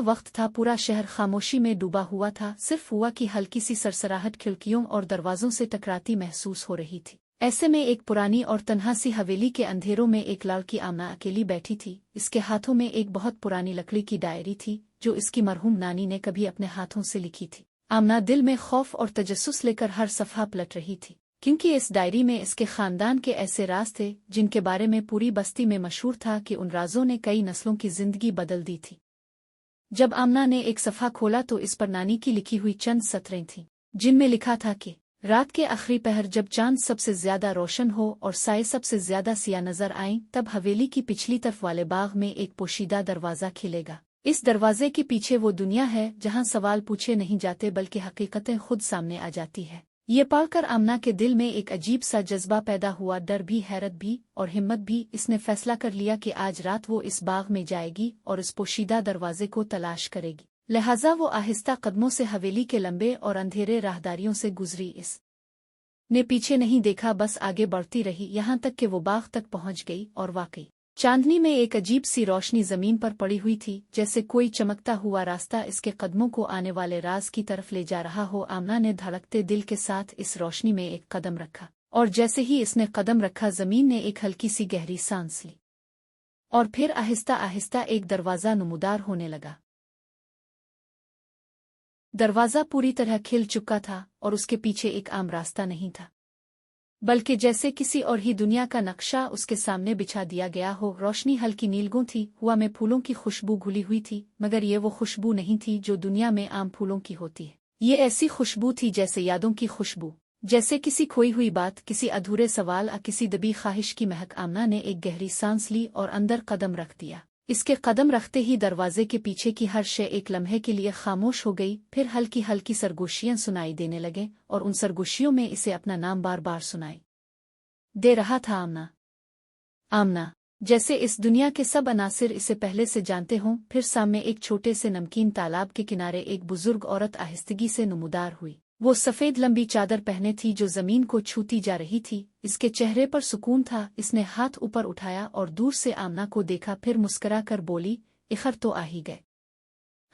वक्त था पूरा शहर खामोशी में डूबा हुआ था, सिर्फ हुआ की हल्की सी सरसराहट खिड़कियों और दरवाजों से टकराती महसूस हो रही थी। ऐसे में एक पुरानी और तन्हा सी हवेली के अंधेरों में एक लड़की आमना अकेली बैठी थी। इसके हाथों में एक बहुत पुरानी लकड़ी की डायरी थी जो इसकी मरहूम नानी ने कभी अपने हाथों से लिखी थी। आमना दिल में खौफ और तजस्सुस लेकर हर सफ़हा पलट रही थी, क्योंकि इस डायरी में इसके खानदान के ऐसे राज थे जिनके बारे में पूरी बस्ती में मशहूर था कि उन राजों ने कई नस्लों की जिंदगी बदल दी थी। जब आमना ने एक सफ़ा खोला तो इस पर नानी की लिखी हुई चंद सतरें थीं, जिनमें लिखा था कि रात के आखिरी पहर जब चांद सबसे ज्यादा रोशन हो और साए सबसे ज्यादा सिया नजर आएं, तब हवेली की पिछली तरफ वाले बाग में एक पोशीदा दरवाजा खिलेगा। इस दरवाजे के पीछे वो दुनिया है जहां सवाल पूछे नहीं जाते बल्कि हकीकतें खुद सामने आ जाती है। ये पढ़कर आमना के दिल में एक अजीब सा जज्बा पैदा हुआ, डर भी, हैरत भी और हिम्मत भी। इसने फैसला कर लिया कि आज रात वो इस बाग में जाएगी और इस पोशीदा दरवाजे को तलाश करेगी। लिहाजा वो आहिस्ता कदमों से हवेली के लंबे और अंधेरे राहदारियों से गुजरी। इस ने पीछे नहीं देखा, बस आगे बढ़ती रही, यहाँ तक कि वो बाग तक पहुँच गई। और वाकई चांदनी में एक अजीब सी रोशनी जमीन पर पड़ी हुई थी, जैसे कोई चमकता हुआ रास्ता इसके कदमों को आने वाले राज की तरफ ले जा रहा हो। आमना ने धड़कते दिल के साथ इस रोशनी में एक कदम रखा, और जैसे ही इसने कदम रखा जमीन ने एक हल्की सी गहरी सांस ली, और फिर आहिस्ता आहिस्ता एक दरवाजा नुमदार होने लगा। दरवाजा पूरी तरह खिल चुका था और उसके पीछे एक आम रास्ता नहीं था, बल्कि जैसे किसी और ही दुनिया का नक्शा उसके सामने बिछा दिया गया हो। रोशनी हल्की नीलगों थी, हवा में फूलों की खुशबू घुली हुई थी, मगर ये वो खुशबू नहीं थी जो दुनिया में आम फूलों की होती है। ये ऐसी खुशबू थी जैसे यादों की खुशबू, जैसे किसी खोई हुई बात, किसी अधूरे सवाल या किसी दबी ख्वाहिश की महक। आमना ने एक गहरी सांस ली और अंदर कदम रख दिया। इसके कदम रखते ही दरवाजे के पीछे की हर शय एक लम्हे के लिए खामोश हो गई। फिर हल्की हल्की सरगोशियां सुनाई देने लगे और उन सरगोशियों में इसे अपना नाम बार बार सुनाई दे रहा था, आमना, आमना। जैसे इस दुनिया के सब अनासिर इसे पहले से जानते हों। फिर सामने एक छोटे से नमकीन तालाब के किनारे एक बुजुर्ग औरत आहिस्तगी से नुमदार हुई। वो सफ़ेद लंबी चादर पहने थी जो जमीन को छूती जा रही थी। इसके चेहरे पर सुकून था। इसने हाथ ऊपर उठाया और दूर से आमना को देखा, फिर मुस्करा कर बोली, इखर तो आ ही गए,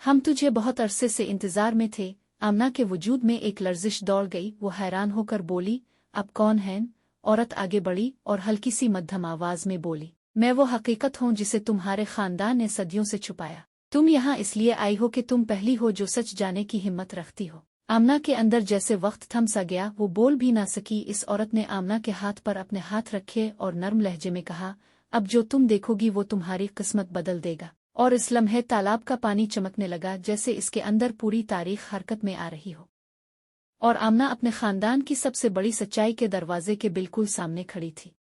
हम तुझे बहुत अरसे से इंतजार में थे। आमना के वजूद में एक लर्जिश दौड़ गई। वो हैरान होकर बोली, अब कौन है? औरत आगे बढ़ी और हल्की सी मध्यम आवाज में बोली, मैं वो हकीकत हूँ जिसे तुम्हारे खानदान ने सदियों से छुपाया। तुम यहाँ इसलिए आई हो कि तुम पहली हो जो सच जाने की हिम्मत रखती हो। आमना के अंदर जैसे वक्त थम सा गया, वो बोल भी ना सकी। इस औरत ने आमना के हाथ पर अपने हाथ रखे और नर्म लहजे में कहा, अब जो तुम देखोगी वो तुम्हारी किस्मत बदल देगा। और इस लम्हे तालाब का पानी चमकने लगा, जैसे इसके अंदर पूरी तारीख हरकत में आ रही हो। और आमना अपने खानदान की सबसे बड़ी सच्चाई के दरवाजे के बिल्कुल सामने खड़ी थी।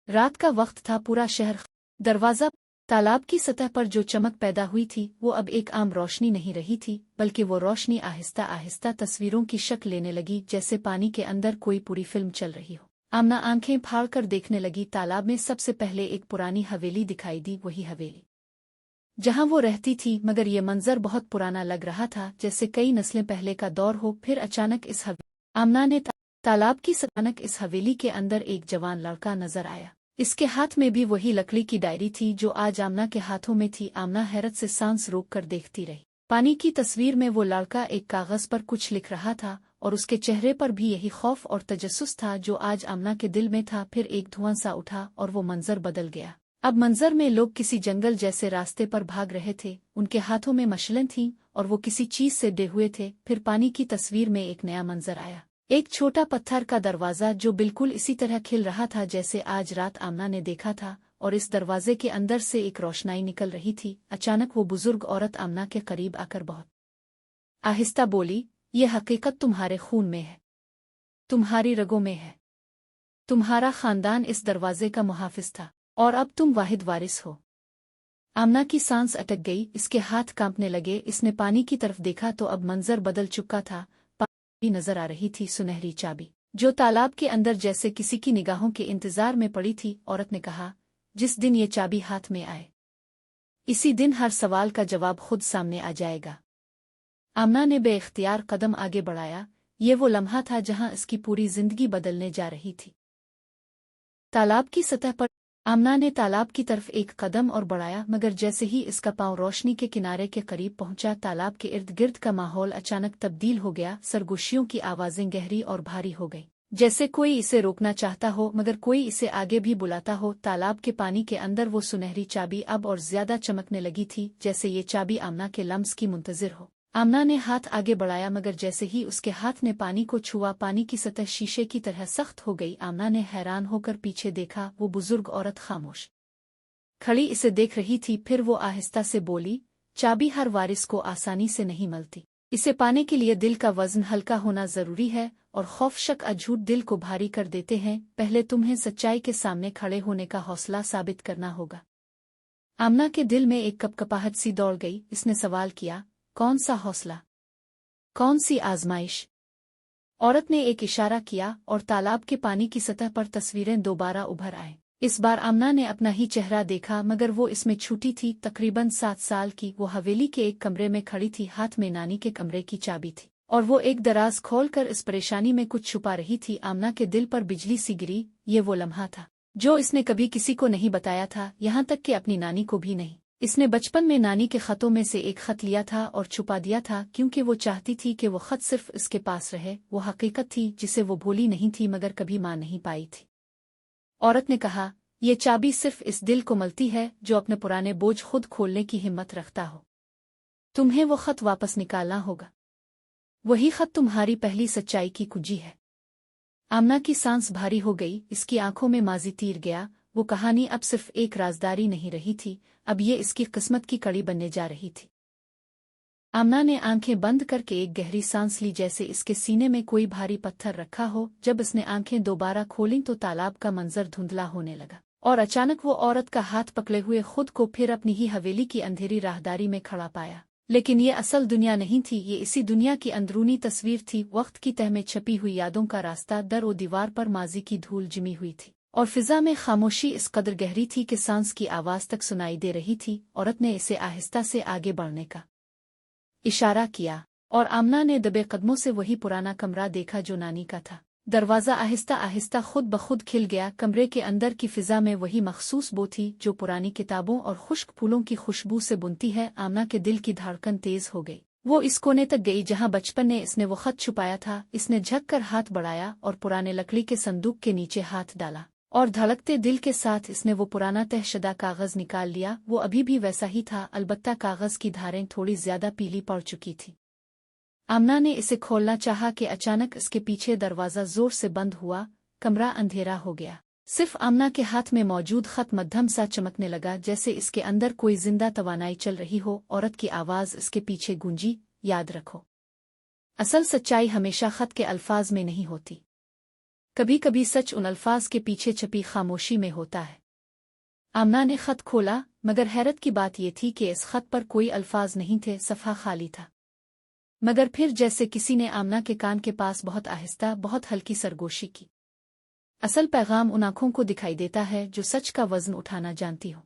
रात का वक्त था, पूरा शहर दरवाजा तालाब की सतह पर जो चमक पैदा हुई थी वो अब एक आम रोशनी नहीं रही थी, बल्कि वो रोशनी आहिस्ता आहिस्ता तस्वीरों की शक्ल लेने लगी, जैसे पानी के अंदर कोई पूरी फिल्म चल रही हो। आमना आंखें फाड़कर देखने लगी। तालाब में सबसे पहले एक पुरानी हवेली दिखाई दी, वही हवेली जहां वो रहती थी, मगर ये मंजर बहुत पुराना लग रहा था, जैसे कई नस्लें पहले का दौर हो। फिर अचानक आमना ने तालाब की अचानक इस हवेली के अंदर एक जवान लड़का नजर आया। इसके हाथ में भी वही लकड़ी की डायरी थी जो आज आमना के हाथों में थी। आमना हैरत से सांस रोक कर देखती रही। पानी की तस्वीर में वो लड़का एक कागज पर कुछ लिख रहा था और उसके चेहरे पर भी यही खौफ और तजस्सुस था जो आज आमना के दिल में था। फिर एक धुआं सा उठा और वो मंजर बदल गया। अब मंजर में लोग किसी जंगल जैसे रास्ते पर भाग रहे थे। उनके हाथों में मशलें थीं और वो किसी चीज से डे हुए थे। फिर पानी की तस्वीर में एक नया मंजर आया, एक छोटा पत्थर का दरवाजा जो बिल्कुल इसी तरह खिल रहा था जैसे आज रात आमना ने देखा था। और इस दरवाजे के अंदर से एक रोशनाई निकल रही थी। अचानक वो बुजुर्ग औरत आमना के करीब आकर बहुत आहिस्ता बोली, ये हकीकत तुम्हारे खून में है, तुम्हारी रगों में है। तुम्हारा खानदान इस दरवाजे का मुहाफिज था और अब तुम वाहिद वारिस हो। आमना की सांस अटक गई, इसके हाथ कांपने लगे। इसने पानी की तरफ देखा तो अब मंजर बदल चुका था। पानी नजर आ रही थी, सुनहरी चाबी जो तालाब के अंदर जैसे किसी की निगाहों के इंतजार में पड़ी थी। औरत ने कहा, जिस दिन ये चाबी हाथ में आए, इसी दिन हर सवाल का जवाब खुद सामने आ जाएगा। आमना ने बेइख्तियार कदम आगे बढ़ाया। ये वो लम्हा था जहां इसकी पूरी जिंदगी बदलने जा रही थी। तालाब की सतह पर आमना ने तालाब की तरफ एक कदम और बढ़ाया, मगर जैसे ही इसका पांव रोशनी के किनारे के करीब पहुंचा, तालाब के इर्द गिर्द का माहौल अचानक तब्दील हो गया। सरगोशियों की आवाजें गहरी और भारी हो गई, जैसे कोई इसे रोकना चाहता हो मगर कोई इसे आगे भी बुलाता हो। तालाब के पानी के अंदर वो सुनहरी चाबी अब और ज्यादा चमकने लगी थी, जैसे ये चाबी आमना के लम्स की मुंतजिर हो। आमना ने हाथ आगे बढ़ाया, मगर जैसे ही उसके हाथ ने पानी को छुआ, पानी की सतह शीशे की तरह सख्त हो गई। आमना ने हैरान होकर पीछे देखा, वो बुजुर्ग औरत खामोश खड़ी इसे देख रही थी। फिर वो आहिस्ता से बोली, चाबी हर वारिस को आसानी से नहीं मिलती। इसे पाने के लिए दिल का वजन हल्का होना जरूरी है, और खौफ शक अझूठ दिल को भारी कर देते हैं। पहले तुम्हें सच्चाई के सामने खड़े होने का हौसला साबित करना होगा। आमना के दिल में एक कपकपाहट सी दौड़ गई। इसने सवाल किया, कौन सा हौसला, कौन सी आजमाइश? औरत ने एक इशारा किया और तालाब के पानी की सतह पर तस्वीरें दोबारा उभर आए। इस बार आमना ने अपना ही चेहरा देखा, मगर वो इसमें छूटी थी। तकरीबन 7 साल की वो हवेली के एक कमरे में खड़ी थी। हाथ में नानी के कमरे की चाबी थी और वो एक दराज खोलकर इस परेशानी में कुछ छुपा रही थी। आमना के दिल पर बिजली सी गिरी। ये वो लम्हा था जो इसने कभी किसी को नहीं बताया था, यहाँ तक कि अपनी नानी को भी नहीं। इसने बचपन में नानी के खतों में से एक खत लिया था और छुपा दिया था, क्योंकि वो चाहती थी कि वो खत सिर्फ इसके पास रहे। वो हकीकत थी जिसे वो भूली नहीं थी, मगर कभी मान नहीं पाई थी। औरत ने कहा, ये चाबी सिर्फ इस दिल को मिलती है जो अपने पुराने बोझ खुद खोलने की हिम्मत रखता हो। तुम्हें वो खत वापस निकालना होगा। वही खत तुम्हारी पहली सच्चाई की कुंजी है। आमना की सांस भारी हो गई। इसकी आंखों में माजी तीर गया। वो कहानी अब सिर्फ एक राजदारी नहीं रही थी, अब ये इसकी किस्मत की कड़ी बनने जा रही थी। आमना ने आंखें बंद करके एक गहरी सांस ली, जैसे इसके सीने में कोई भारी पत्थर रखा हो। जब इसने आंखें दोबारा खोलीं तो तालाब का मंजर धुंधला होने लगा, और अचानक वो औरत का हाथ पकड़े हुए खुद को फिर अपनी ही हवेली की अंधेरी राहदारी में खड़ा पाया। लेकिन ये असल दुनिया नहीं थी, ये इसी दुनिया की अंदरूनी तस्वीर थी। वक्त की तह में छपी हुई यादों का रास्ता। दर ओ दीवार पर माजी की धूल जिमी हुई थी, और फिजा में खामोशी इस कदर गहरी थी कि सांस की आवाज तक सुनाई दे रही थी। औरत ने इसे आहिस्ता से आगे बढ़ने का इशारा किया, और आमना ने दबे कदमों से वही पुराना कमरा देखा जो नानी का था। दरवाजा आहिस्ता आहिस्ता खुद ब खुद खिल गया। कमरे के अंदर की फिजा में वही मखसूस बो थी जो पुरानी किताबों और खुश्क फूलों की खुशबू से बुनती है। आमना के दिल की धड़कन तेज हो गई। वो इस कोने तक गई जहां बचपन में इसने वो खत छुपाया था। इसने झक कर हाथ बढ़ाया और पुराने लकड़ी के संदूक के नीचे हाथ डाला, और धड़कते दिल के साथ इसने वो पुराना तहशदा कागज निकाल लिया। वो अभी भी वैसा ही था, अलबत्ता कागज की धारें थोड़ी ज्यादा पीली पड़ चुकी थी। आमना ने इसे खोलना चाहा कि अचानक इसके पीछे दरवाजा जोर से बंद हुआ। कमरा अंधेरा हो गया। सिर्फ आमना के हाथ में मौजूद खत मध्यम सा चमकने लगा, जैसे इसके अंदर कोई जिंदा तवानाई चल रही हो। औरत की आवाज इसके पीछे गूंजी, याद रखो, असल सच्चाई हमेशा खत के अल्फाज में नहीं होती। कभी कभी सच उन अल्फाज के पीछे छपी खामोशी में होता है। आमना ने खत खोला, मगर हैरत की बात यह थी कि इस खत पर कोई अल्फाज नहीं थे, सफ़ा खाली था। मगर फिर जैसे किसी ने आमना के कान के पास बहुत आहिस्ता, बहुत हल्की सरगोशी की। असल पैगाम उन आंखों को दिखाई देता है जो सच का वजन उठाना जानती हो।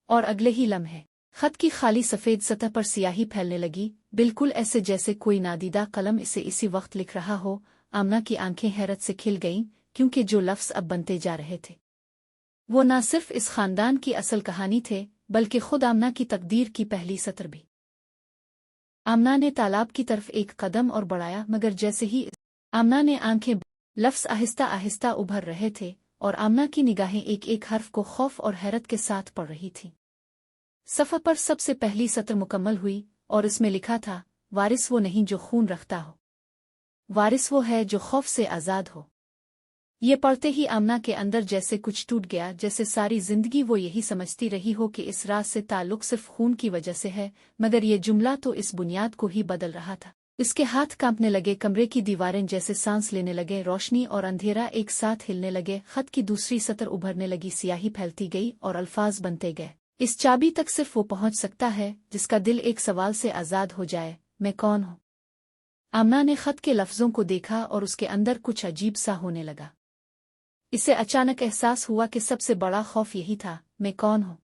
और अगले ही लम्हे खत की खाली सफ़ेद सतह पर सियाही फैलने लगी, बिल्कुल ऐसे जैसे कोई नादीदा कलम इसे इसी वक्त लिख रहा हो। आमना की आंखें हैरत से खिल गईं, क्योंकि जो लफ्ज़ अब बनते जा रहे थे वो न सिर्फ इस खानदान की असल कहानी थे, बल्कि खुद आमना की तकदीर की पहली सतर भी। आमना ने तालाब की तरफ एक कदम और बढ़ाया, मगर जैसे ही आमना ने आंखें, लफ्ज़ आहिस्ता आहिस्ता उभर रहे थे, और आमना की निगाहें एक एक हर्फ को खौफ और हैरत के साथ पढ़ रही थीं। सफ़ा पर सबसे पहली सतर मुकम्मल हुई, और इसमें लिखा था, वारिस वो नहीं जो खून रखता हो, वारिस वो है जो खौफ से आज़ाद हो। ये पढ़ते ही आमना के अंदर जैसे कुछ टूट गया, जैसे सारी जिंदगी वो यही समझती रही हो कि इस राज से ताल्लुक सिर्फ खून की वजह से है। मगर ये जुमला तो इस बुनियाद को ही बदल रहा था। इसके हाथ कांपने लगे, कमरे की दीवारें जैसे सांस लेने लगे, रोशनी और अंधेरा एक साथ हिलने लगे। खत की दूसरी सतर उभरने लगी, सियाही फैलती गई और अल्फाज बनते गए। इस चाबी तक सिर्फ वो पहुंच सकता है जिसका दिल एक सवाल से आज़ाद हो जाए, मैं कौन हूँ? आमना ने खत के लफ्जों को देखा और उसके अंदर कुछ अजीब सा होने लगा। इसे अचानक एहसास हुआ कि सबसे बड़ा खौफ यही था, मैं कौन हूँ?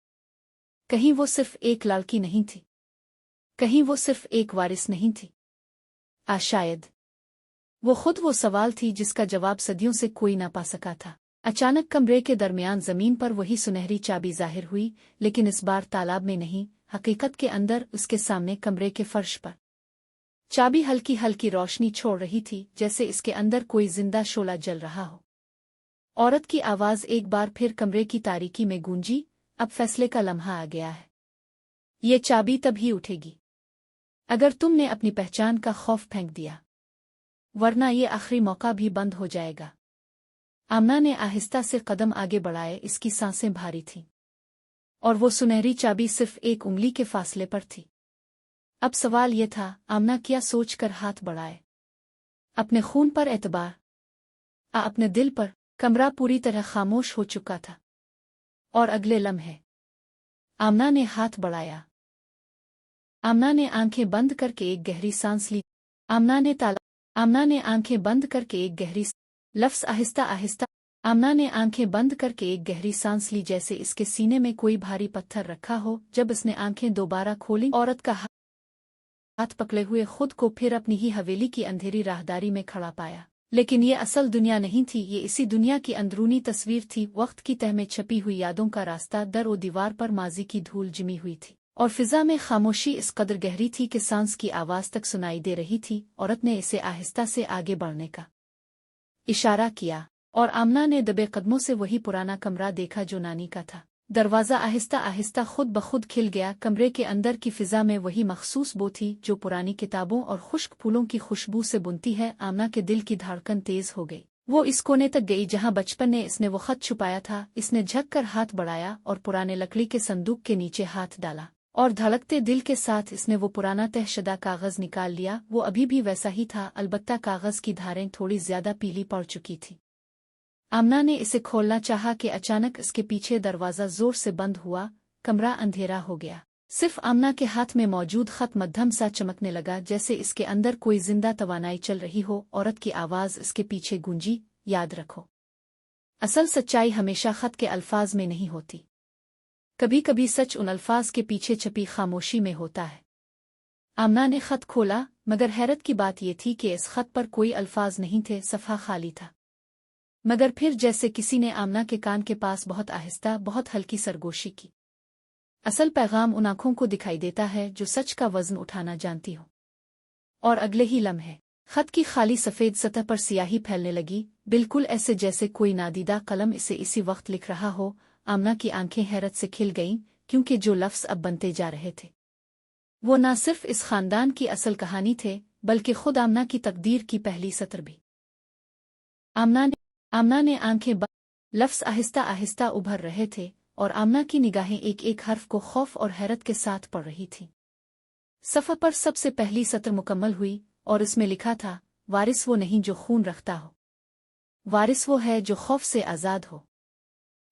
कहीं वो सिर्फ एक लड़की नहीं थी, कहीं वो सिर्फ एक वारिस नहीं थी, शायद वो खुद वो सवाल थी जिसका जवाब सदियों से कोई ना पा सका था। अचानक कमरे के दरमियान जमीन पर वही सुनहरी चाबी जाहिर हुई, लेकिन इस बार तालाब में नहीं, हकीकत के अंदर उसके सामने कमरे के फर्श पर। चाबी हल्की हल्की रोशनी छोड़ रही थी, जैसे इसके अंदर कोई जिंदा शोला जल रहा हो। औरत की आवाज एक बार फिर कमरे की तारीकी में गूंजी, अब फैसले का लम्हा आ गया है। ये चाबी तभी उठेगी अगर तुमने अपनी पहचान का खौफ फेंक दिया, वरना ये आखिरी मौका भी बंद हो जाएगा। आमना ने आहिस्ता से कदम आगे बढ़ाए, इसकी सांसें भारी थीं और वो सुनहरी चाबी सिर्फ एक उंगली के फासले पर थी। अब सवाल ये था, आमना क्या सोचकर हाथ बढ़ाए? अपने खून पर एतबार, अपने दिल पर? कमरा पूरी तरह खामोश हो चुका था और अगले लम्हे आमना ने हाथ बढ़ाया। आमना ने आंखें बंद करके एक गहरी सांस ली। आमना ने आंखें बंद करके एक गहरी लफ्ज़ आहिस्ता आहिस्ता। आमना ने आंखें बंद करके एक गहरी सांस ली, जैसे इसके सीने में कोई भारी पत्थर रखा हो। जब इसने आंखें दोबारा खोली, औरत का हाथ पकड़े हुए खुद को फिर अपनी ही हवेली की अंधेरी राहदारी में खड़ा पाया। लेकिन ये असल दुनिया नहीं थी, ये इसी दुनिया की अंदरूनी तस्वीर थी। वक्त की तह में छपी हुई यादों का रास्ता, दर और दीवार पर माजी की धूल जिमी हुई थी और फिजा में खामोशी इस कदर गहरी थी कि सांस की आवाज तक सुनाई दे रही थी। औरत ने इसे आहिस्ता से आगे बढ़ने का इशारा किया और आमना ने दबे कदमों से वही पुराना कमरा देखा जो नानी का था। दरवाज़ा आहिस्ता आहिस्ता खुद ब खुद खिल गया। कमरे के अंदर की फिजा में वही मखसूस बो थी जो पुरानी किताबों और खुश्क फूलों की खुशबू से बुनती है। आमना के दिल की धड़कन तेज हो गई। वो इस कोने तक गई जहां बचपन में इसने वो खत छुपाया था। इसने झक कर हाथ बढ़ाया और पुराने लकड़ी के संदूक के नीचे हाथ डाला और धड़कते दिल के साथ इसने वो पुराना तहशदा कागज निकाल लिया। वो अभी भी वैसा ही था, अलबत्ता कागज की धारें थोड़ी ज्यादा पीली पड़ चुकी थी। आमना ने इसे खोलना चाहा कि अचानक इसके पीछे दरवाज़ा जोर से बंद हुआ। कमरा अंधेरा हो गया। सिर्फ आमना के हाथ में मौजूद खत मध्यम सा चमकने लगा, जैसे इसके अंदर कोई जिंदा तवानाई चल रही हो। औरत की आवाज़ इसके पीछे गूंजी, याद रखो, असल सच्चाई हमेशा खत के अल्फाज में नहीं होती। कभी कभी सच उन अल्फाज के पीछे छपी खामोशी में होता है। आमना ने खत खोला, मगर हैरत की बात यह थी कि इस खत पर कोई अल्फाज नहीं थे, सफ़ा खाली था। मगर फिर जैसे किसी ने आमना के कान के पास बहुत आहिस्ता, बहुत हल्की सरगोशी की। असल पैगाम उन आंखों को दिखाई देता है जो सच का वजन उठाना जानती हो। और अगले ही लम्हे खत की खाली सफ़ेद सतह पर सियाही फैलने लगी, बिल्कुल ऐसे जैसे कोई नादीदा कलम इसे इसी वक्त लिख रहा हो। आमना की आंखें हैरत से खिल गईं, क्योंकि जो लफ्ज़ अब बनते जा रहे थे वो न सिर्फ इस खानदान की असल कहानी थे, बल्कि खुद आमना की तकदीर की पहली सतर भी। आमना ने आंखें बंद, लफ्ज़ आहिस्ता आहिस्ता उभर रहे थे और आमना की निगाहें एक एक हर्फ को खौफ और हैरत के साथ पढ़ रही थीं। सफ़र पर सबसे पहली सतर मुकम्मल हुई और इसमें लिखा था, वारिस वो नहीं जो खून रखता हो, वारिस वो है जो खौफ से आज़ाद हो।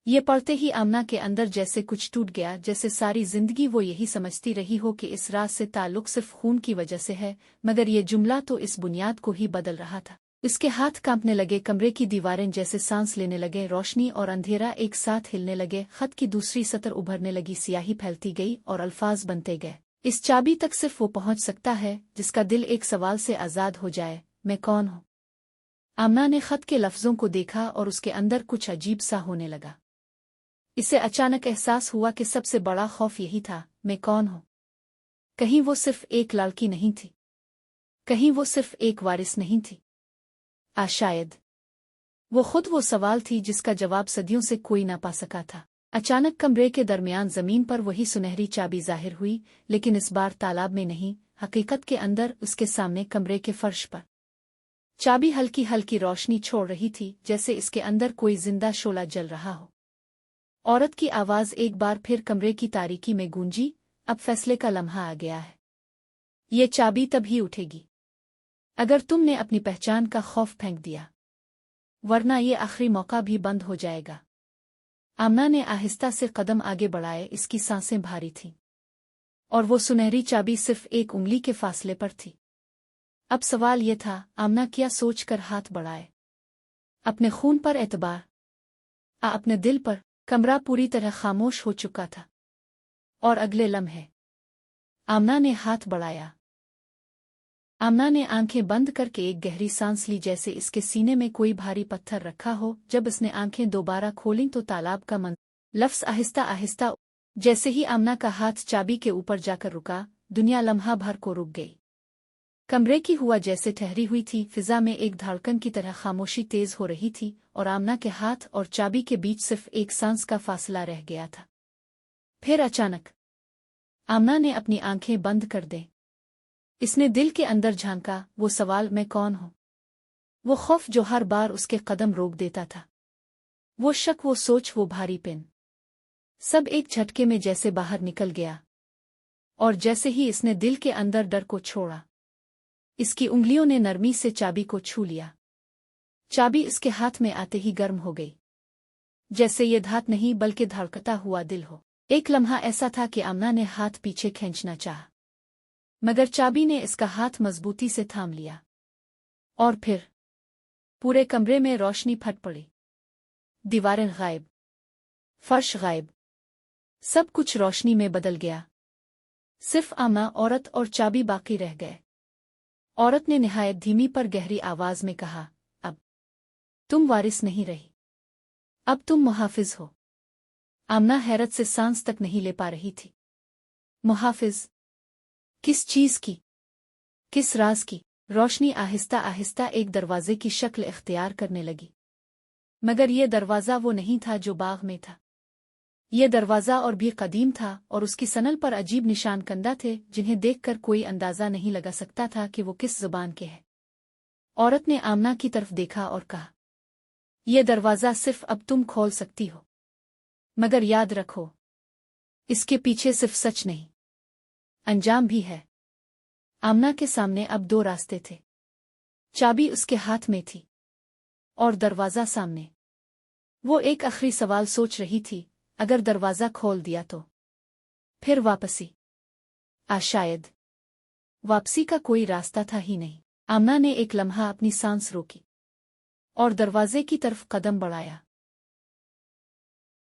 ये पढ़ते ही आमना के अंदर जैसे कुछ टूट गया, जैसे सारी जिंदगी वो यही समझती रही हो कि इस राज से ताल्लुक सिर्फ खून की वजह से है। मगर ये जुमला तो इस बुनियाद को ही बदल रहा था। इसके हाथ कांपने लगे, कमरे की दीवारें जैसे सांस लेने लगे, रोशनी और अंधेरा एक साथ हिलने लगे। खत की दूसरी सतर उभरने लगी, सियाही फैलती गई और अल्फाज बनते गए। इस चाबी तक सिर्फ वो पहुंच सकता है जिसका दिल एक सवाल से आज़ाद हो जाए, मैं कौन हूं? आमना ने खत के लफ्जों को देखा और उसके अंदर कुछ अजीब सा होने लगा। इसे अचानक एहसास हुआ कि सबसे बड़ा खौफ यही था, मैं कौन हूं? कहीं वो सिर्फ एक लड़की नहीं थी, कहीं वो सिर्फ एक वारिस नहीं थी, शायद वो खुद वो सवाल थी जिसका जवाब सदियों से कोई ना पा सका था। अचानक कमरे के दरमियान जमीन पर वही सुनहरी चाबी जाहिर हुई, लेकिन इस बार तालाब में नहीं, हकीकत के अंदर उसके सामने कमरे के फर्श पर। चाबी हल्की हल्की रोशनी छोड़ रही थी, जैसे इसके अंदर कोई जिंदा शोला जल रहा हो। औरत की आवाज एक बार फिर कमरे की तारीकी में गूंजी, अब फैसले का लम्हा आ गया है। ये चाबी तभी उठेगी अगर तुमने अपनी पहचान का खौफ फेंक दिया, वरना ये आखिरी मौका भी बंद हो जाएगा। आमना ने आहिस्ता से कदम आगे बढ़ाए, इसकी सांसें भारी थीं और वो सुनहरी चाबी सिर्फ एक उंगली के फासले पर थी। अब सवाल ये था, आमना क्या सोचकर हाथ बढ़ाए? अपने खून पर एतबार, अपने दिल पर? कमरा पूरी तरह खामोश हो चुका था और अगले लम्हे आमना ने हाथ बढ़ाया। आमना ने आंखें बंद करके एक गहरी सांस ली, जैसे इसके सीने में कोई भारी पत्थर रखा हो। जब इसने आंखें दोबारा खोलीं तो तालाब का लफ्ज़ आहिस्ता आहिस्ता, जैसे ही आमना का हाथ चाबी के ऊपर जाकर रुका, दुनिया लम्हा भर को रुक गई। कमरे की हुआ जैसे ठहरी हुई थी, फिजा में एक धड़कन की तरह खामोशी तेज हो रही थी और आमना के हाथ और चाबी के बीच सिर्फ एक सांस का फासला रह गया था। फिर अचानक आमना ने अपनी आंखें बंद कर दें। इसने दिल के अंदर झांका, वो सवाल, मैं कौन हूं? वो खौफ जो हर बार उसके कदम रोक देता था, वो शक, वो सोच, वो भारी पेन, सब एक झटके में जैसे बाहर निकल गया। और जैसे ही इसने दिल के अंदर डर को छोड़ा, इसकी उंगलियों ने नरमी से चाबी को छू लिया। चाबी इसके हाथ में आते ही गर्म हो गई, जैसे ये धात नहीं बल्कि धड़कता हुआ दिल हो। एक लम्हा ऐसा था कि आमना ने हाथ पीछे खींचना चाहा, मगर चाबी ने इसका हाथ मजबूती से थाम लिया। और फिर पूरे कमरे में रोशनी फट पड़ी। दीवारें गायब, फर्श गायब, सब कुछ रोशनी में बदल गया। सिर्फ आमना, औरत और चाबी बाकी रह गए। औरत ने निहायत धीमी पर गहरी आवाज में कहा, अब तुम वारिस नहीं रही, अब तुम मुहाफिज हो। आमना हैरत से सांस तक नहीं ले पा रही थी। मुहाफिज? किस चीज की, किस राज की? रोशनी आहिस्ता आहिस्ता एक दरवाजे की शक्ल इख्तियार करने लगी, मगर ये दरवाज़ा वो नहीं था जो बाग में था। ये दरवाज़ा और भी कदीम था और उसकी सनल पर अजीब निशान कंदा थे, जिन्हें देखकर कोई अंदाज़ा नहीं लगा सकता था कि वो किस ज़ुबान के हैं। औरत ने आमना की तरफ देखा और कहा, ये दरवाज़ा सिर्फ अब तुम खोल सकती हो, मगर याद रखो, इसके पीछे सिर्फ सच नहीं, अंजाम भी है। आमना के सामने अब दो रास्ते थे। चाबी उसके हाथ में थी और दरवाज़ा सामने। वो एक आखिरी सवाल सोच रही थी, अगर दरवाज़ा खोल दिया तो फिर वापसी? शायद वापसी का कोई रास्ता था ही नहीं। आमना ने एक लम्हा अपनी सांस रोकी और दरवाजे की तरफ कदम बढ़ाया।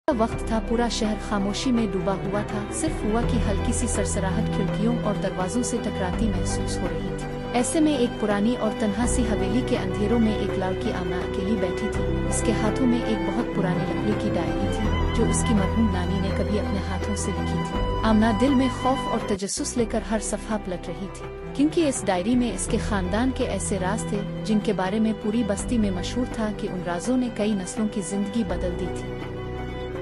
वक्त था, पूरा शहर खामोशी में डूबा हुआ था। सिर्फ हुआ की हल्की सी सरसराहट खिड़कियों और दरवाजों से टकराती महसूस हो रही थी। ऐसे में एक पुरानी और तन्हा सी हवेली के अंधेरों में एक लड़की आमना अकेली बैठी थी। इसके हाथों में एक बहुत पुरानी लकड़ी की डायरी थी, जो उसकी मरहूम नानी ने कभी अपने हाथों से लिखी थी। आमना दिल में खौफ और तजस्सुस लेकर हर सफ़हा पलट रही थी, क्योंकि इस डायरी में इसके खानदान के ऐसे राज थे जिनके बारे में पूरी बस्ती में मशहूर था कि उन राजों ने कई नस्लों की जिंदगी बदल दी थी।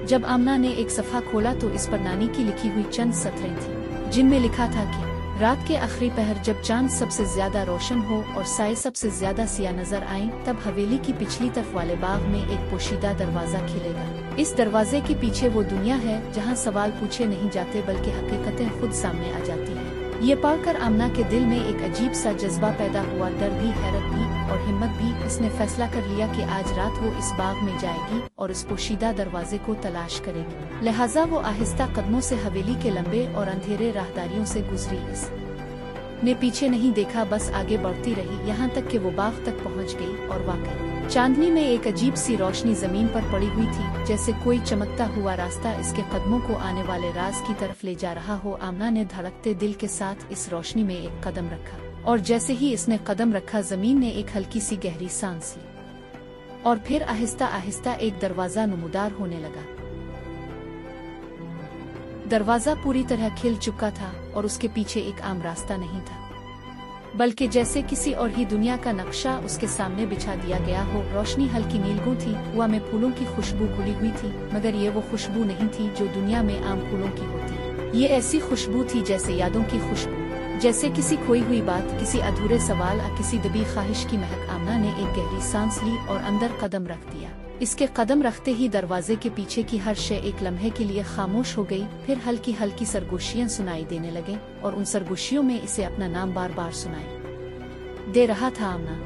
जब आमना ने एक सफ़हा खोला तो इस पर नानी की लिखी हुई चंद सतरें थीं, जिनमें लिखा था कि रात के आखिरी पहर जब चांद सबसे ज्यादा रोशन हो और साए सबसे ज्यादा सिया नजर आए, तब हवेली की पिछली तरफ वाले बाग में एक पोशीदा दरवाजा खिलेगा। इस दरवाजे के पीछे वो दुनिया है जहां सवाल पूछे नहीं जाते बल्कि हकीकतें खुद सामने आ जाती हैं। ये पढ़कर आमना के दिल में एक अजीब सा जज्बा पैदा हुआ, डर भी, हैरत भी और हिम्मत भी। इसने फैसला कर लिया कि आज रात वो इस बाग में जाएगी और इस पोशीदा दरवाजे को तलाश करेगी। लिहाजा वो आहिस्ता कदमों से हवेली के लंबे और अंधेरे राहदारियों से गुजरी। ने पीछे नहीं देखा, बस आगे बढ़ती रही, यहाँ तक कि वो बाग तक पहुँच गई। और वाकई चांदनी में एक अजीब सी रोशनी जमीन पर पड़ी हुई थी, जैसे कोई चमकता हुआ रास्ता इसके कदमों को आने वाले राज की तरफ ले जा रहा हो। आमना ने धड़कते दिल के साथ इस रोशनी में एक कदम रखा, और जैसे ही इसने कदम रखा, जमीन ने एक हल्की सी गहरी सांस ली और फिर आहिस्ता आहिस्ता एक दरवाजा नमूदार होने लगा। दरवाजा पूरी तरह खिल चुका था और उसके पीछे एक आम रास्ता नहीं था, बल्कि जैसे किसी और ही दुनिया का नक्शा उसके सामने बिछा दिया गया हो। रोशनी हल्की नीलगू थी, हवा में फूलों की खुशबू घुली हुई थी, मगर ये वो खुशबू नहीं थी जो दुनिया में आम फूलों की होती। ये ऐसी खुशबू थी जैसे यादों की खुशबू, जैसे किसी खोई हुई बात, किसी अधूरे सवाल या किसी दबी ख्वाहिश की महक। आमना ने एक गहरी सांस ली और अंदर कदम रख दिया। इसके कदम रखते ही दरवाजे के पीछे की हर शय एक लम्हे के लिए खामोश हो गई। फिर हल्की हल्की सरगोशियां सुनाई देने लगे और उन सरगोशियों में इसे अपना नाम बार बार सुनाई दे रहा था, आमना,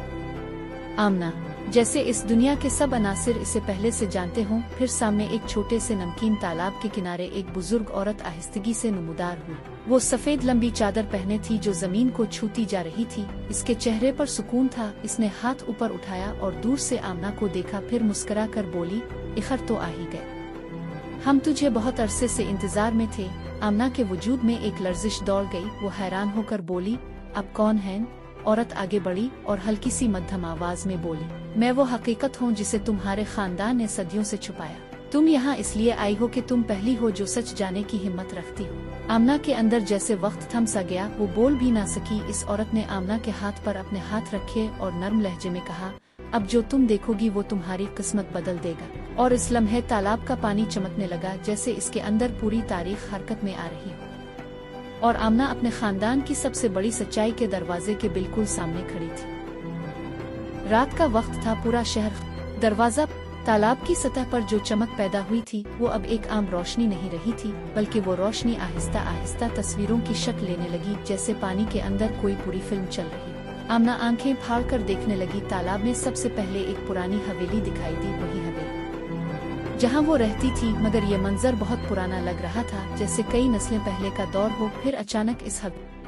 आमना। जैसे इस दुनिया के सब अनासिर इसे पहले से जानते हों। फिर सामने एक छोटे से नमकीन तालाब के किनारे एक बुजुर्ग औरत आहिस्तगी से नमूदार हुई। वो सफेद लंबी चादर पहने थी जो जमीन को छूती जा रही थी। इसके चेहरे पर सुकून था। इसने हाथ ऊपर उठाया और दूर से आमना को देखा, फिर मुस्कुरा कर बोली, इखर तो आ ही गए, हम तुझे बहुत अरसे से इंतजार में थे। आमना के वजूद में एक लर्जिश दौड़ गई। वो हैरान होकर बोली, अब कौन है? औरत आगे बढ़ी और हल्की सी मध्यम आवाज में बोली, मैं वो हकीकत हूँ जिसे तुम्हारे खानदान ने सदियों से छुपाया। तुम यहाँ इसलिए आई हो कि तुम पहली हो जो सच जाने की हिम्मत रखती हो। आमना के अंदर जैसे वक्त थम सा गया, वो बोल भी ना सकी। इस औरत ने आमना के हाथ पर अपने हाथ रखे और नर्म लहजे में कहा, अब जो तुम देखोगी वो तुम्हारी किस्मत बदल देगा। और इस लम्हे तालाब का पानी चमकने लगा, जैसे इसके अंदर पूरी तारीख हरकत में आ रही हो। और आमना अपने खानदान की सबसे बड़ी सच्चाई के दरवाजे के बिल्कुल सामने खड़ी थी। रात का वक्त था, पूरा शहर दरवाजा तालाब की सतह पर जो चमक पैदा हुई थी वो अब एक आम रोशनी नहीं रही थी, बल्कि वो रोशनी आहिस्ता आहिस्ता तस्वीरों की शक्ल लेने लगी, जैसे पानी के अंदर कोई पूरी फिल्म चल रही। आमना आंखें फाड़ कर देखने लगी। तालाब में सबसे पहले एक पुरानी हवेली दिखाई दी, वही हवेली जहाँ वो रहती थी, मगर ये मंजर बहुत पुराना लग रहा था, जैसे कई नस्लें पहले का दौर हो। फिर अचानक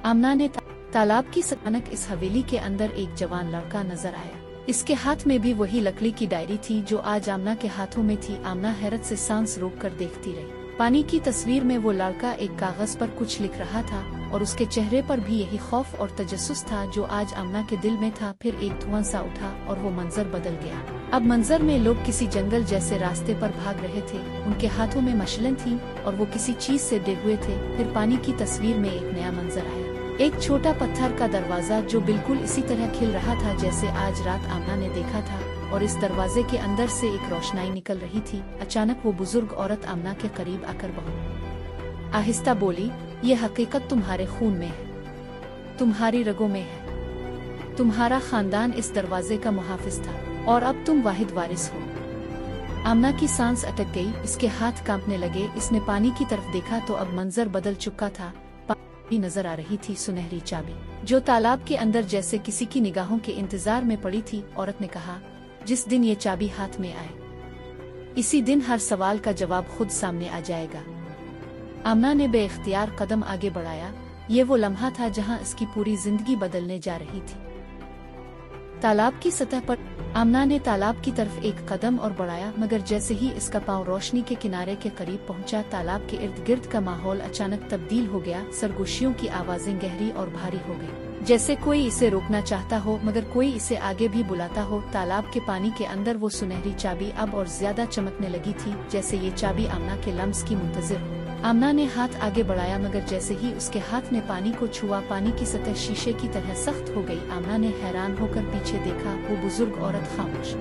आमना ने तालाब की अचानक इस हवेली के अंदर एक जवान लड़का नजर आया। इसके हाथ में भी वही लकड़ी की डायरी थी जो आज आमना के हाथों में थी। आमना हैरत से सांस रोक कर देखती रही। पानी की तस्वीर में वो लड़का एक कागज पर कुछ लिख रहा था और उसके चेहरे पर भी यही खौफ और तजस्सुस था जो आज आमना के दिल में था। फिर एक धुआं सा उठा और वो मंजर बदल गया। अब मंजर में लोग किसी जंगल जैसे रास्ते पर भाग रहे थे, उनके हाथों में मशलें थीं और वो किसी चीज से डरे हुए थे। फिर पानी की तस्वीर में एक नया मंजर आया, एक छोटा पत्थर का दरवाजा जो बिल्कुल इसी तरह खिल रहा था जैसे आज रात आमना ने देखा था। और इस दरवाजे के अंदर से एक रोशनाई निकल रही थी। अचानक वो बुजुर्ग औरत आमना के करीब आकर बहुत आहिस्ता बोली, ये हकीकत तुम्हारे खून में है, तुम्हारी रगों में है। तुम्हारा खानदान इस दरवाजे का मुहाफिज था और अब तुम वाहिद वारिस हो। आमना की सांस अटक गई, इसके हाथ कांपने लगे। इसने पानी की तरफ देखा तो अब मंजर बदल चुका था। नजर आ रही थी सुनहरी चाबी जो तालाब के अंदर जैसे किसी की निगाहों के इंतजार में पड़ी थी। औरत ने कहा, जिस दिन ये चाबी हाथ में आए इसी दिन हर सवाल का जवाब खुद सामने आ जाएगा। आमना ने बेइख्तियार कदम आगे बढ़ाया। ये वो लम्हा था जहां इसकी पूरी जिंदगी बदलने जा रही थी। तालाब की सतह पर आमना ने तालाब की तरफ एक कदम और बढ़ाया, मगर जैसे ही इसका पांव रोशनी के किनारे के करीब पहुंचा, तालाब के इर्द गिर्द का माहौल अचानक तब्दील हो गया। सरगोशियों की आवाजें गहरी और भारी हो गई, जैसे कोई इसे रोकना चाहता हो मगर कोई इसे आगे भी बुलाता हो। तालाब के पानी के अंदर वो सुनहरी चाबी अब और ज्यादा चमकने लगी थी, जैसे ये चाबी आमना के लम्स की मुंतजिर हो। आमना ने हाथ आगे बढ़ाया, मगर जैसे ही उसके हाथ ने पानी को छुआ, पानी की सतह शीशे की तरह सख्त हो गई। आमना ने हैरान होकर पीछे देखा, वो बुजुर्ग औरत खामोश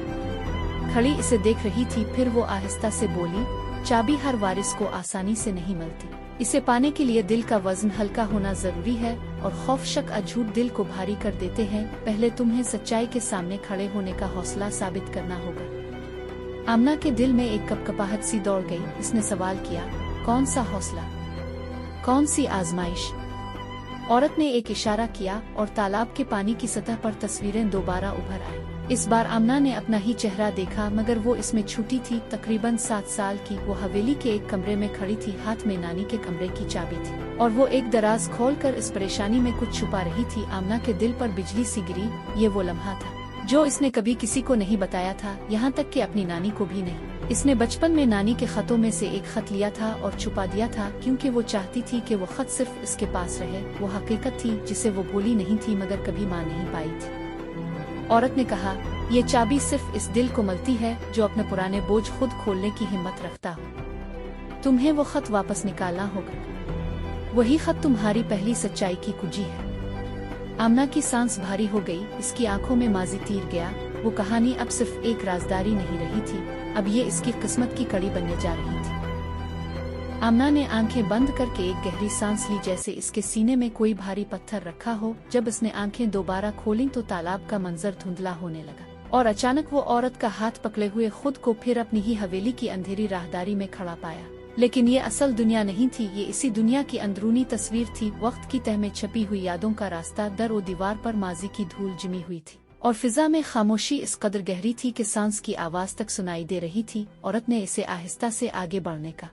खड़ी इसे देख रही थी। फिर वो आहिस्ता से बोली, चाबी हर वारिस को आसानी से नहीं मिलती। इसे पाने के लिए दिल का वजन हल्का होना जरूरी है और खौफ शक झूठ दिल को भारी कर देते हैं। पहले तुम्हें सच्चाई के सामने खड़े होने का हौसला साबित करना होगा। आमना के दिल में एक कपकपाहट सी दौड़ गई। इसने सवाल किया, कौन सा हौसला, कौन सी आजमाइश? औरत ने एक इशारा किया और तालाब के पानी की सतह पर तस्वीरें दोबारा उभर आई। इस बार आमना ने अपना ही चेहरा देखा, मगर वो इसमें छूटी थी। तकरीबन 7 साल की वो हवेली के एक कमरे में खड़ी थी। हाथ में नानी के कमरे की चाबी थी और वो एक दराज खोलकर इस परेशानी में कुछ छुपा रही थी। आमना के दिल पर बिजली सी गिरी। ये वो लम्हा था जो इसने कभी किसी को नहीं बताया था, यहाँ तक कि अपनी नानी को भी नहीं। इसने बचपन में नानी के खतों में से एक खत लिया था और छुपा दिया था, क्योंकि वो चाहती थी कि वो खत सिर्फ इसके पास रहे। वो हकीकत थी जिसे वो भूली नहीं थी, मगर कभी मान नहीं पाई थी। औरत ने कहा, ये चाबी सिर्फ इस दिल को मिलती है जो अपने पुराने बोझ खुद खोलने की हिम्मत रखता हो। तुम्हें वो खत वापस निकालना होगा। वही खत तुम्हारी पहली सच्चाई की कुंजी है। आमना की सांस भारी हो गई। इसकी आंखों में माजी तीर गया। वो कहानी अब सिर्फ एक राजदारी नहीं रही थी, अब ये इसकी किस्मत की कड़ी बनने जा रही थी। आमना ने आंखें बंद करके एक गहरी सांस ली, जैसे इसके सीने में कोई भारी पत्थर रखा हो। जब इसने आंखें दोबारा खोलीं तो तालाब का मंजर धुंधला होने लगा और अचानक वो औरत का हाथ पकड़े हुए खुद को फिर अपनी ही हवेली की अंधेरी राहदारी में खड़ा पाया। लेकिन ये असल दुनिया नहीं थी, ये इसी दुनिया की अंदरूनी तस्वीर थी। वक्त की तह में छपी हुई यादों का रास्ता। दर और दीवार पर माजी की धूल जमी हुई थी और फिजा में खामोशी इस कदर गहरी थी कि सांस की आवाज तक सुनाई दे रही थी। औरत ने इसे आहिस्ता से आगे बढ़ने का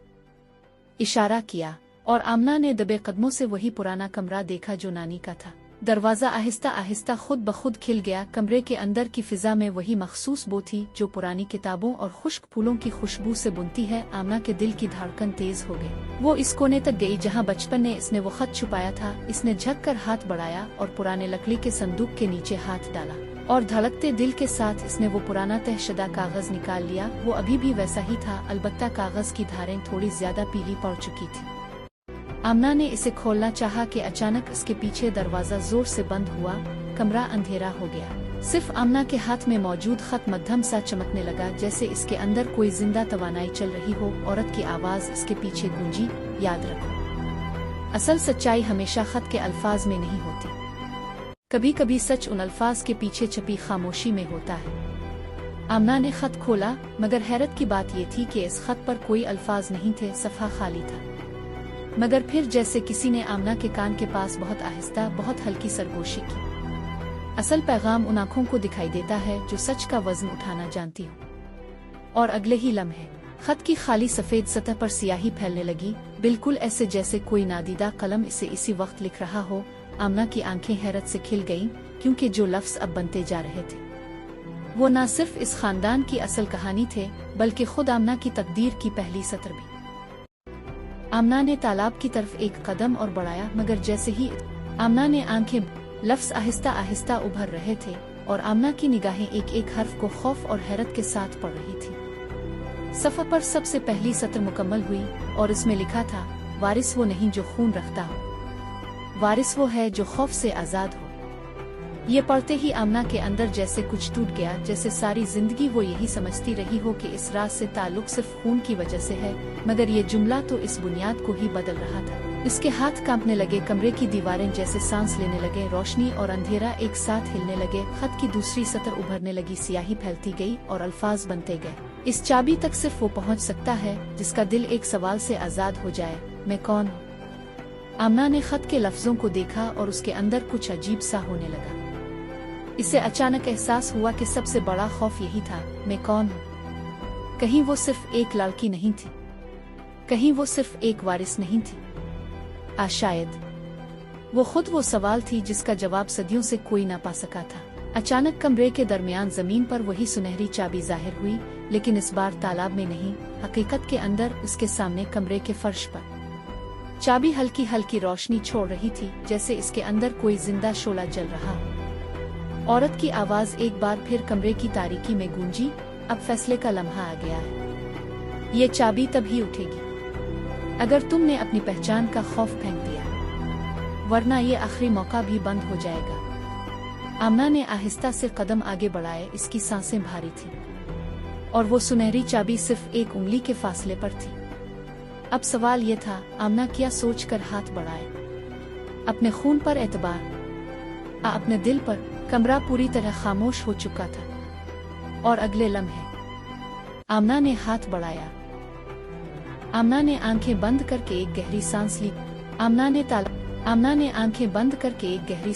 इशारा किया और आमना ने दबे कदमों से वही पुराना कमरा देखा जो नानी का था। दरवाज़ा आहिस्ता आहिस्ता खुद ब खुद खिल गया। कमरे के अंदर की फिजा में वही मखसूस बो थी जो पुरानी किताबों और खुश्क फूलों की खुशबू से बुनती है। आमना के दिल की धड़कन तेज हो गई। वो इस कोने तक गई जहाँ बचपन में इसने वो खत छुपाया था। इसने झक कर हाथ बढ़ाया और पुराने लकड़ी के संदूक के नीचे हाथ डाला, और धड़कते दिल के साथ इसने वो पुराना तहशदा कागज निकाल लिया। वो अभी भी वैसा ही था, अलबत्ता कागज की धारें थोड़ी ज्यादा पीली पड़ चुकी थी। आमना ने इसे खोलना चाहा कि अचानक इसके पीछे दरवाजा जोर से बंद हुआ। कमरा अंधेरा हो गया। सिर्फ आमना के हाथ में मौजूद खत मध्यम सा चमकने लगा, जैसे इसके अंदर कोई जिंदा तवानाई चल रही हो। औरत की आवाज इसके पीछे गूंजी, याद रखो, असल सच्चाई हमेशा खत के अल्फाज में नहीं होती, कभी कभी सच उन अल्फाज के पीछे छपी खामोशी में होता है। आमना ने खत खोला, मगर हैरत की बात ये थी कि इस खत पर कोई अल्फाज नहीं थे, सफ़ा खाली था। मगर फिर जैसे किसी ने आमना के कान के पास बहुत आहिस्ता, बहुत हल्की सरगोशी की। असल पैगाम उन आंखों को दिखाई देता है जो सच का वजन उठाना जानती हो। और अगले ही लम्हे खत की खाली सफेद सतह पर स्याही फैलने लगी, बिल्कुल ऐसे जैसे कोई नादीदा कलम इसे इसी वक्त लिख रहा हो। आमना की आंखें हैरत से खिल गईं, क्योंकि जो लफ्ज अब बनते जा रहे थे वो न सिर्फ इस खानदान की असल कहानी थे, बल्कि खुद आमना की तकदीर की पहली सतर भी। आमना ने तालाब की तरफ एक कदम और बढ़ाया, मगर जैसे ही आमना ने आंखें, लफ्ज आहिस्ता आहिस्ता उभर रहे थे और आमना की निगाहें एक एक हर्फ को खौफ और हैरत के साथ पढ़ रही थी। सफ़र पर सबसे पहली सतर मुकम्मल हुई और इसमें लिखा था, वारिस वो नहीं जो खून रखता हो, वारिस वो है जो खौफ से आज़ाद हो। ये पढ़ते ही आमना के अंदर जैसे कुछ टूट गया, जैसे सारी जिंदगी वो यही समझती रही हो कि इस राज से ताल्लुक सिर्फ खून की वजह से है, मगर ये जुमला तो इस बुनियाद को ही बदल रहा था। इसके हाथ कांपने लगे, कमरे की दीवारें जैसे सांस लेने लगे, रोशनी और अंधेरा एक साथ हिलने लगे। खत की दूसरी सतर उभरने लगी, सियाही फैलती गई और अल्फाज बनते गए। इस चाबी तक सिर्फ वो पहुँच सकता है जिसका दिल एक सवाल से आज़ाद हो जाए, मैं कौन हूँ। आमना ने खत के लफ्जों को देखा और उसके अंदर कुछ अजीब सा होने लगा। इसे अचानक एहसास हुआ कि सबसे बड़ा खौफ यही था, मैं कौन हूँ। कहीं वो सिर्फ एक लड़की नहीं थी, कहीं वो सिर्फ एक वारिस नहीं थी, शायद वो खुद वो सवाल थी जिसका जवाब सदियों से कोई ना पा सका था। अचानक कमरे के दरमियान जमीन पर वही सुनहरी चाबी जाहिर हुई, लेकिन इस बार तालाब में नहीं, हकीकत के अंदर, उसके सामने कमरे के फर्श पर। चाबी हल्की हल्की रोशनी छोड़ रही थी, जैसे इसके अंदर कोई जिंदा शोला जल रहा हो। औरत की आवाज एक बार फिर कमरे की तारीकी में गूंजी, अब फैसले का लम्हा आ गया है। ये चाबी तभी उठेगी अगर तुमने अपनी पहचान का खौफ फेंक दिया, वरना ये आखिरी मौका भी बंद हो जाएगा। आमना ने आहिस्ता से कदम आगे बढ़ाए, इसकी सांसें भारी थी और वो सुनहरी चाबी सिर्फ एक उंगली के फासले पर थी। अब सवाल ये था, आमना क्या सोचकर हाथ बढ़ाए, अपने खून पर एतबार, अपने दिल पर। कमरा पूरी तरह खामोश हो चुका था और अगले लम्हे आमना ने हाथ बढ़ाया। आमना ने आंखें बंद करके एक गहरी सांस ली। आमना ने आंखें बंद करके एक गहरी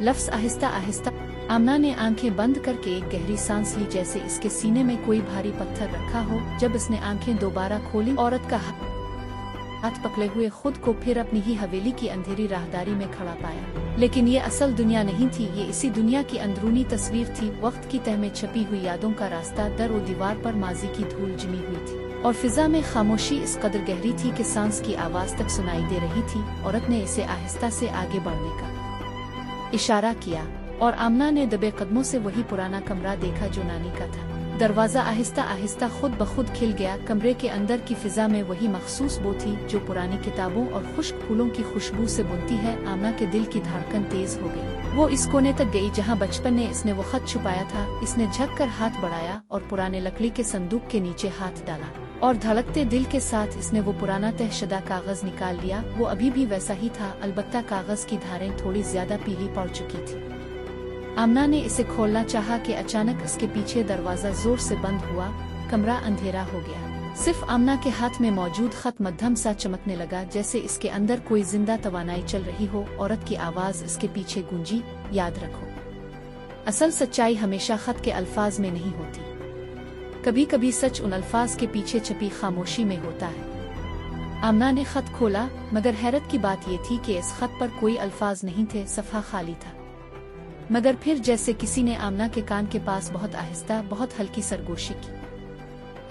लफ्ज आहिस्ता आहिस्ता आमना ने आंखें बंद करके एक गहरी सांस ली, जैसे इसके सीने में कोई भारी पत्थर रखा हो। जब इसने आंखें दोबारा खोली, औरत का हाथ पकड़े हुए खुद को फिर अपनी ही हवेली की अंधेरी राहदारी में खड़ा पाया। लेकिन ये असल दुनिया नहीं थी, ये इसी दुनिया की अंदरूनी तस्वीर थी। वक्त की तह में छपी हुई यादों का रास्ता, दर और दीवार पर माजी की धूल जमी हुई थी और फिजा में खामोशी इस कदर गहरी थी कि सांस की आवाज तक सुनाई दे रही थी। औरत ने इसे आहिस्ता से आगे बढ़ने का इशारा किया और आमना ने दबे कदमों से वही पुराना कमरा देखा जो नानी का था। दरवाजा आहिस्ता आहिस्ता खुद ब खुद खिल गया। कमरे के अंदर की फिजा में वही मखसूस बो थी जो पुरानी किताबों और खुश्क फूलों की खुशबू से बुनती है। आमना के दिल की धड़कन तेज हो गई। वो इस कोने तक गई जहाँ बचपन में इसने वो खत छुपाया था। इसने झक कर हाथ बढ़ाया और पुराने लकड़ी के संदूक के नीचे हाथ डाला, और धड़कते दिल के साथ इसने वो पुराना तहशदा कागज निकाल लिया। वो अभी भी वैसा ही था, अलबत्ता कागज की धारें थोड़ी ज्यादा पीली पड़ चुकी थी। आमना ने इसे खोलना चाहा कि अचानक इसके पीछे दरवाजा जोर से बंद हुआ। कमरा अंधेरा हो गया। सिर्फ आमना के हाथ में मौजूद खत मध्यम सा चमकने लगा, जैसे इसके अंदर कोई जिंदा तवानाई चल रही हो। औरत की आवाज इसके पीछे गूंजी, याद रखो, असल सच्चाई हमेशा खत के अल्फाज में नहीं होती, कभी कभी सच उन अल्फाज के पीछे छपी खामोशी में होता है। आमना ने खत खोला, मगर हैरत की बात ये थी कि इस खत पर कोई अल्फाज नहीं थे, सफ़हा खाली था। मगर फिर जैसे किसी ने आमना के कान के पास बहुत आहिस्ता, बहुत हल्की सरगोशी की।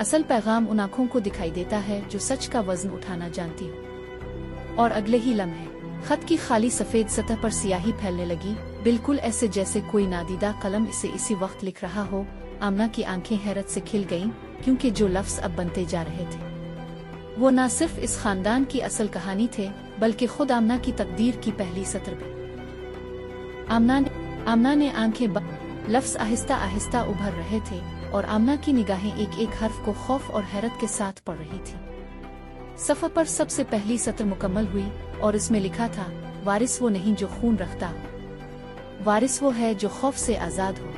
असल पैगाम उन आंखों को दिखाई देता है जो सच का वजन उठाना जानती हो। और अगले ही लम्हे खत की खाली सफ़ेद सतह पर सियाही फैलने लगी, बिल्कुल ऐसे जैसे कोई नादीदा कलम इसे इसी वक्त लिख रहा हो। आमना की आंखें हैरत से खिल गईं, क्योंकि जो लफ्ज़ अब बनते जा रहे थे वो न सिर्फ इस खानदान की असल कहानी थे, बल्कि खुद आमना की तकदीर की पहली सत्र भी। आमना ने आंखें बंद, लफ्ज़ आहिस्ता आहिस्ता उभर रहे थे और आमना की निगाहें एक एक हर्फ को खौफ और हैरत के साथ पढ़ रही थी। सफ़र पर सबसे पहली सत्र मुकम्मल हुई और इसमें लिखा था, वारिस वो नहीं जो खून रखता हो, वारिस वो है जो खौफ से आज़ाद हो।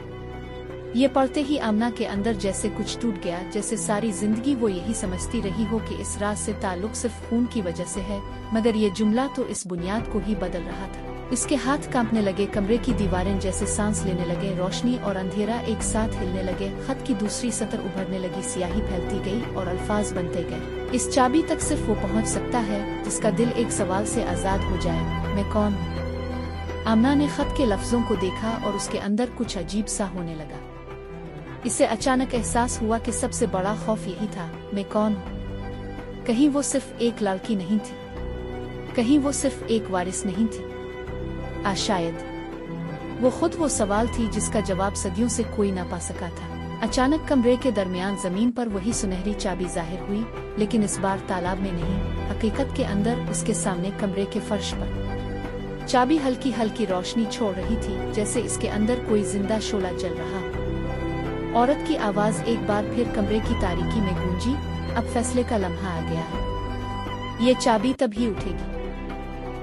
ये पढ़ते ही आमना के अंदर जैसे कुछ टूट गया, जैसे सारी जिंदगी वो यही समझती रही हो कि इस राज से ताल्लुक सिर्फ खून की वजह से है, मगर ये जुमला तो इस बुनियाद को ही बदल रहा था। इसके हाथ कांपने लगे, कमरे की दीवारें जैसे सांस लेने लगे, रोशनी और अंधेरा एक साथ हिलने लगे। खत की दूसरी सतर उभरने लगी, सियाही फैलती गई और अल्फाज बनते गए। इस चाबी तक सिर्फ वो पहुंच सकता है जिसका दिल एक सवाल से आजाद हो जाए, मैं कौन हूँ। आमना ने खत के लफ्जों को देखा और उसके अंदर कुछ अजीब सा होने लगा। इसे अचानक एहसास हुआ कि सबसे बड़ा खौफ यही था, मैं कौन हूँ। कहीं वो सिर्फ एक लड़की नहीं थी, कहीं वो सिर्फ एक वारिस नहीं थी, शायद वो खुद वो सवाल थी जिसका जवाब सदियों से कोई ना पा सका था। अचानक कमरे के दरमियान जमीन पर वही सुनहरी चाबी जाहिर हुई, लेकिन इस बार तालाब में नहीं, हकीकत के अंदर उसके सामने कमरे के फर्श पर। चाबी हल्की हल्की रोशनी छोड़ रही थी, जैसे इसके अंदर कोई जिंदा शोला जल रहा हो। औरत की आवाज एक बार फिर कमरे की तारीकी में गूंजी, अब फैसले का लम्हा आ गया है। ये चाबी तभी उठेगी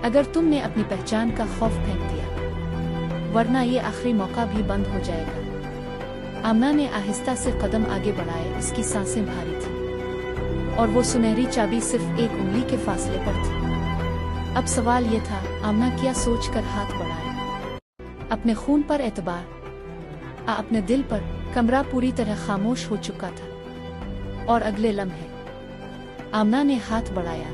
अगर तुमने अपनी पहचान का खौफ फेंक दिया, वरना ये आखिरी मौका भी बंद हो जाएगा। आमना ने आहिस्ता से कदम आगे बढ़ाए, इसकी सांसें भारी थी और वो सुनहरी चाबी सिर्फ एक उंगली के फासले पर थी। अब सवाल ये था, आमना क्या सोचकर हाथ बढ़ाए, अपने खून पर एतबार, अपने दिल पर। कमरा पूरी तरह खामोश हो चुका था और अगले लम्हे आमना ने हाथ बढ़ाया।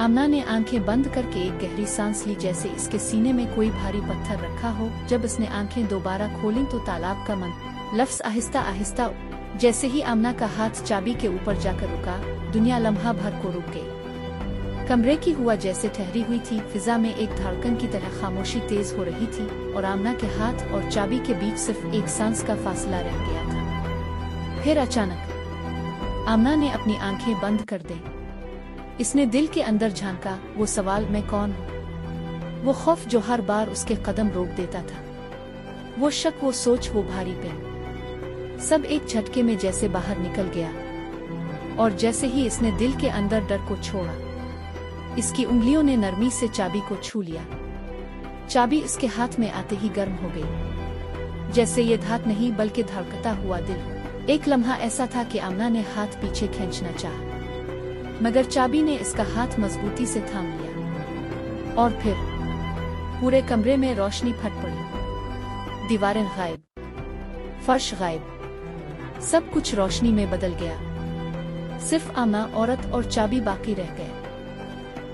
आमना ने आंखें बंद करके एक गहरी सांस ली, जैसे इसके सीने में कोई भारी पत्थर रखा हो। जब इसने आंखें दोबारा खोलीं तो तालाब का मन लफ्ज़ आहिस्ता आहिस्ता। जैसे ही आमना का हाथ चाबी के ऊपर जाकर रुका, दुनिया लम्हा भर को रुक गई। कमरे की हुआ जैसे ठहरी हुई थी, फिजा में एक धड़कन की तरह खामोशी तेज हो रही थी और आमना के हाथ और चाबी के बीच सिर्फ एक सांस का फासला रह गया था। फिर अचानक आमना ने अपनी आंखें बंद कर दी। इसने दिल के अंदर झांका, वो सवाल, मैं कौन हूँ, वो खौफ जो हर बार उसके कदम रोक देता था, वो शक, वो सोच, वो भारी पेन, सब एक झटके में जैसे बाहर निकल गया। और जैसे ही इसने दिल के अंदर डर को छोड़ा, इसकी उंगलियों ने नरमी से चाबी को छू लिया। चाबी इसके हाथ में आते ही गर्म हो गई, जैसे ये धात नहीं बल्कि धड़कता हुआ दिल हो। एक लम्हा ऐसा था कि आमना ने हाथ पीछे खींचना चाहा, मगर चाबी ने इसका हाथ मजबूती से थाम लिया। और फिर पूरे कमरे में रोशनी फट पड़ी, दीवारें गायब, फर्श गायब, सब कुछ रोशनी में बदल गया। सिर्फ आमना, औरत और चाबी बाकी रह गए।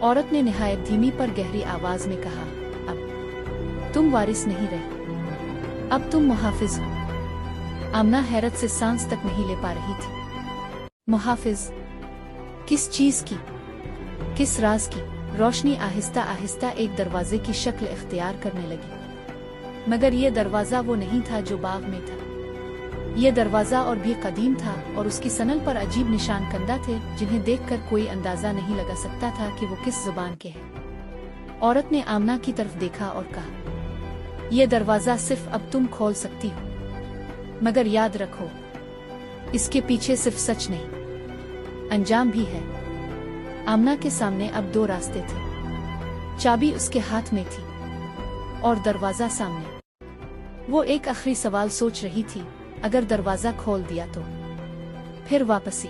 औरत ने निहायत धीमी पर गहरी आवाज में कहा, अब तुम वारिस नहीं रहे, अब तुम मुहाफिज हो। आमना हैरत से सांस तक नहीं ले पा रही थी। मुहाफिज? किस चीज की, किस राज की? रोशनी आहिस्ता आहिस्ता एक दरवाजे की शक्ल इख्तियार करने लगी, मगर ये दरवाजा वो नहीं था जो बाग में था। ये दरवाजा और भी कदीम था और उसकी सनल पर अजीब निशान कंदा थे, जिन्हें देखकर कोई अंदाजा नहीं लगा सकता था कि वो किस जुबान के हैं। औरत ने आमना की तरफ देखा और कहा, यह दरवाजा सिर्फ अब तुम खोल सकती हो, मगर याद रखो, इसके पीछे सिर्फ सच नहीं, अंजाम भी है। आमना के सामने अब दो रास्ते थे, चाबी उसके हाथ में थी और दरवाजा सामने। वो एक आखिरी सवाल सोच रही थी, अगर दरवाजा खोल दिया तो फिर वापसी?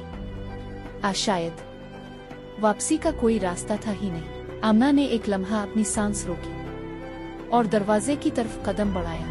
शायद वापसी का कोई रास्ता था ही नहीं। आमना ने एक लम्हा अपनी सांस रोकी और दरवाजे की तरफ कदम बढ़ाया।